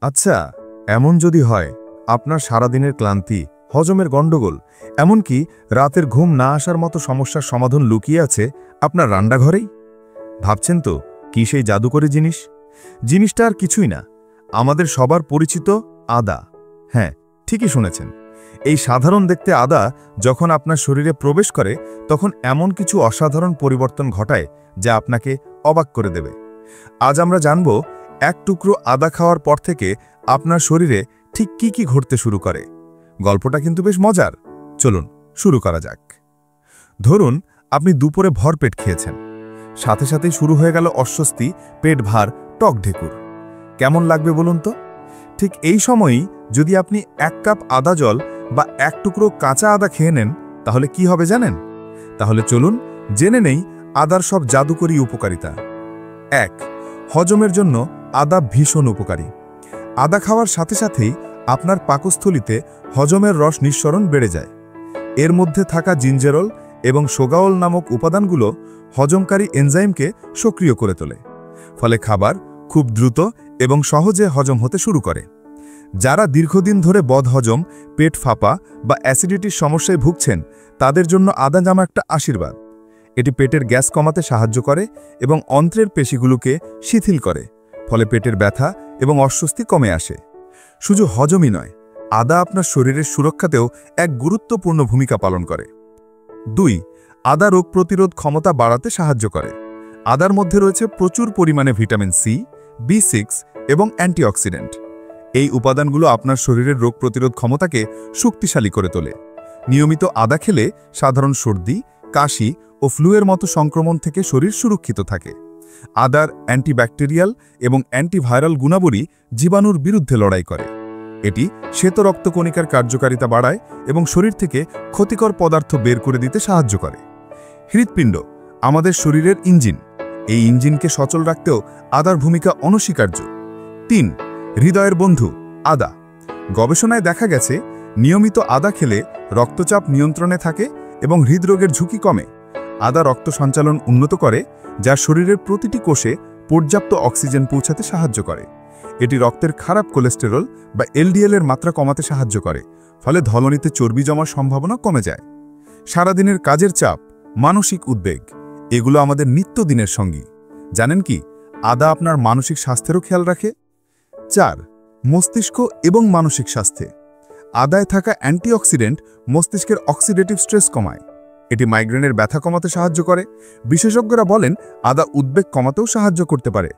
আচ্ছা, এমন যদি হয় আপনার সারাদিনের ক্লান্তি, হজমের গণ্ডগোল, এমনকি রাতের ঘুম না আসার মতো সমস্যার সমাধান লুকিয়ে আছে আপনার রান্নাঘরেই? ভাবছেন তো কি সেই জাদুকরী জিনিস? জিনিসটা আর কিছুই না, আমাদের সবার পরিচিত আদা। হ্যাঁ, ঠিকই শুনেছেন। এই সাধারণ দেখতে আদা যখন আপনার শরীরে প্রবেশ করে তখন এমন কিছু অসাধারণ পরিবর্তন ঘটায় যা আপনাকে অবাক করে দেবে। আজ আমরা জানব এক টুকরো আদা খাওয়ার পর থেকে আপনার শরীরে ঠিক কি কি ঘটতে শুরু করে। গল্পটা কিন্তু বেশ মজার। চলুন শুরু করা যাক। ধরুন আপনি দুপুরে ভরপেট খেয়েছেন, সাথে সাথেই শুরু হয়ে গেল অস্বস্তি, পেট ভার, টক ঢেকুর। কেমন লাগবে বলুন তো? ঠিক এই সময়ই যদি আপনি 1 কাপ আদা জল বা 1 টুকরো কাঁচা আদা খেয়ে নেন তাহলে কি হবে জানেন? তাহলে চলুন জেনে নেই আদার সব জাদুকরী উপকারিতা। 1. হজমের জন্য আদা ভীষণ উপকারী। আদা খাওয়ার সাথে সাথেই আপনার পাকস্থলিতে হজমের রস নিঃসরণ বেড়ে যায়। এর মধ্যে থাকা জিঞ্জেরল এবং সোগাওল নামক উপাদানগুলো হজমকারী এনজাইমকে সক্রিয় করে তোলে, ফলে খাবার খুব দ্রুত এবং সহজে হজম হতে শুরু করে। যারা দীর্ঘদিন ধরে বদহজম, পেট ফাঁপা বা অ্যাসিডিটির সমস্যায় ভুগছেন তাদের জন্য আদা জামা একটা আশীর্বাদ। এটি পেটের গ্যাস কমাতে সাহায্য করে এবং অন্ত্রের পেশিগুলোকে শিথিল করে, ফলে পেটের ব্যথা এবং অস্বস্তি কমে আসে। শুধু হজমই নয়, আদা আপনার শরীরের সুরক্ষাতেও এক গুরুত্বপূর্ণ ভূমিকা পালন করে। 2. আদা রোগ প্রতিরোধ ক্ষমতা বাড়াতে সাহায্য করে। আদার মধ্যে রয়েছে প্রচুর পরিমাণে ভিটামিন সি, B6 এবং অ্যান্টিঅক্সিডেন্ট। এই উপাদানগুলো আপনার শরীরের রোগ প্রতিরোধ ক্ষমতাকে শক্তিশালী করে তোলে। নিয়মিত আদা খেলে সাধারণ সর্দি, কাশি ও ফ্লুয়ের মতো সংক্রমণ থেকে শরীর সুরক্ষিত থাকে। আদার অ্যান্টিব্যাকটেরিয়াল এবং অ্যান্টিভাইরাল গুণাবলী জীবাণুর বিরুদ্ধে লড়াই করে। এটি শ্বেত রক্তকণিকার কার্যকারিতা বাড়ায় এবং শরীর থেকে ক্ষতিকর পদার্থ বের করে দিতে সাহায্য করে। হৃৎপিণ্ড আমাদের শরীরের ইঞ্জিন। এই ইঞ্জিনকে সচল রাখতেও আদার ভূমিকা অনস্বীকার্য। 3. হৃদয়ের বন্ধু আদা। গবেষণায় দেখা গেছে নিয়মিত আদা খেলে রক্তচাপ নিয়ন্ত্রণে থাকে এবং হৃদরোগের ঝুঁকি কমে। আদা রক্ত সঞ্চালন উন্নত করে, যা শরীরের প্রতিটি কোষে পর্যাপ্ত অক্সিজেন পৌঁছাতে সাহায্য করে। এটি রক্তের খারাপ কোলেস্টেরল বা LDL এর মাত্রা কমাতে সাহায্য করে, ফলে ধমনীতে চর্বি জমার সম্ভাবনা কমে যায়। সারাদিনের কাজের চাপ, মানসিক উদ্বেগ, এগুলো আমাদের নিত্যদিনের সঙ্গী। জানেন কি আদা আপনার মানসিক স্বাস্থ্যেরও খেয়াল রাখে? 4. মস্তিষ্ক এবং মানসিক স্বাস্থ্যে আদায় থাকা অ্যান্টিঅক্সিডেন্ট মস্তিষ্কের অক্সিডেটিভ স্ট্রেস কমায়। এটি মাইগ্রেনের ব্যথা কমাতে সাহায্য করে। বিশেষজ্ঞরা বলেন আদা উদ্বেগ কমাতেও সাহায্য করতে পারে।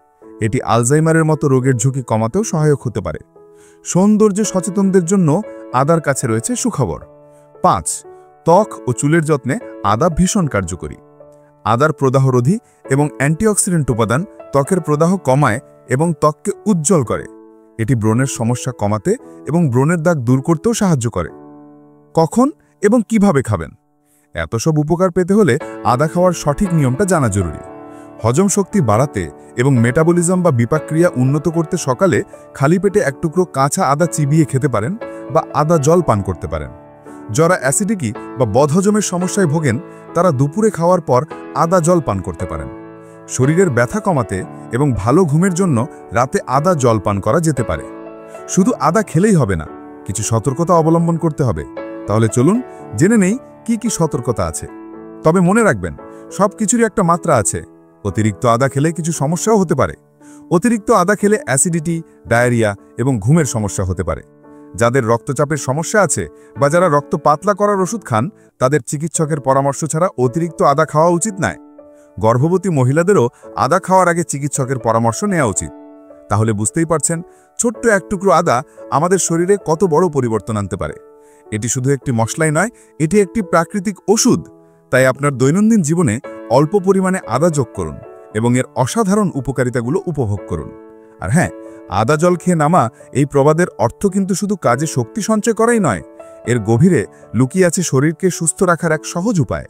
এটি আলজাইমারের মতো রোগের ঝুঁকি কমাতেও সহায়ক হতে পারে। সৌন্দর্য সচেতনদের জন্য আদার কাছে রয়েছে সুখবর। 5. ত্বক ও চুলের যত্নে আদা ভীষণ কার্যকরী। আদার প্রদাহরোধী এবং অ্যান্টিঅক্সিডেন্ট উপাদান ত্বকের প্রদাহ কমায় এবং ত্বককে উজ্জ্বল করে। এটি ব্রণের সমস্যা কমাতে এবং ব্রণের দাগ দূর করতেও সাহায্য করে। কখন এবং কিভাবে খাবেন? এত সব উপকার পেতে হলে আদা খাওয়ার সঠিক নিয়মটা জানা জরুরি। হজম শক্তি বাড়াতে এবং মেটাবলিজম বা বিপাকক্রিয়া উন্নত করতে সকালে খালি পেটে 1 টুকরো কাঁচা আদা চিবিয়ে খেতে পারেন বা আদা জল পান করতে পারেন। যারা অ্যাসিডিটি বা বদহজমের সমস্যায় ভোগেন তারা দুপুরে খাওয়ার পর আদা জল পান করতে পারেন। শরীরের ব্যথা কমাতে এবং ভালো ঘুমের জন্য রাতে আদা জল পান করা যেতে পারে। শুধু আদা খেলেই হবে না, কিছু সতর্কতা অবলম্বন করতে হবে। তাহলে চলুন জেনে নেই কি কি সতর্কতা আছে। তবে মনে রাখবেন, সব কিছুরই একটা মাত্রা আছে। অতিরিক্ত আদা খেলে কিছু সমস্যাও হতে পারে। অতিরিক্ত আদা খেলে অ্যাসিডিটি, ডায়রিয়া এবং ঘুমের সমস্যা হতে পারে। যাদের রক্তচাপের সমস্যা আছে বা যারা রক্ত পাতলা করার ওষুধ খান তাদের চিকিৎসকের পরামর্শ ছাড়া অতিরিক্ত আদা খাওয়া উচিত নয়। গর্ভবতী মহিলাদেরও আদা খাওয়ার আগে চিকিৎসকের পরামর্শ নেওয়া উচিত। তাহলে বুঝতেই পারছেন ছোট্ট 1 টুকরো আদা আমাদের শরীরে কত বড় পরিবর্তন আনতে পারে। এটি শুধু একটি মশলাই নয়, এটি একটি প্রাকৃতিক ওষুধ। তাই আপনার দৈনন্দিন জীবনে অল্প পরিমাণে আদা যোগ করুন এবং এর অসাধারণ উপকারিতাগুলো উপভোগ করুন। আর হ্যাঁ, আদা জল খেয়ে নামা এই প্রবাদের অর্থ কিন্তু শুধু কাজে শক্তি সঞ্চয় করাই নয়, এর গভীরে লুকিয়ে আছে শরীরকে সুস্থ রাখার এক সহজ উপায়।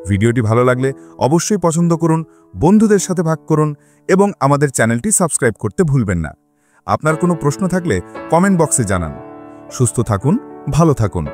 ভিডিওটি ভালো লাগলে অবশ্যই পছন্দ করুন, বন্ধুদের সাথে ভাগ করুন এবং আমাদের চ্যানেলটি সাবস্ক্রাইব করতে ভুলবেন না। আপনার কোনো প্রশ্ন থাকলে কমেন্ট বক্সে জানান। সুস্থ থাকুন, ভালো থাকুন।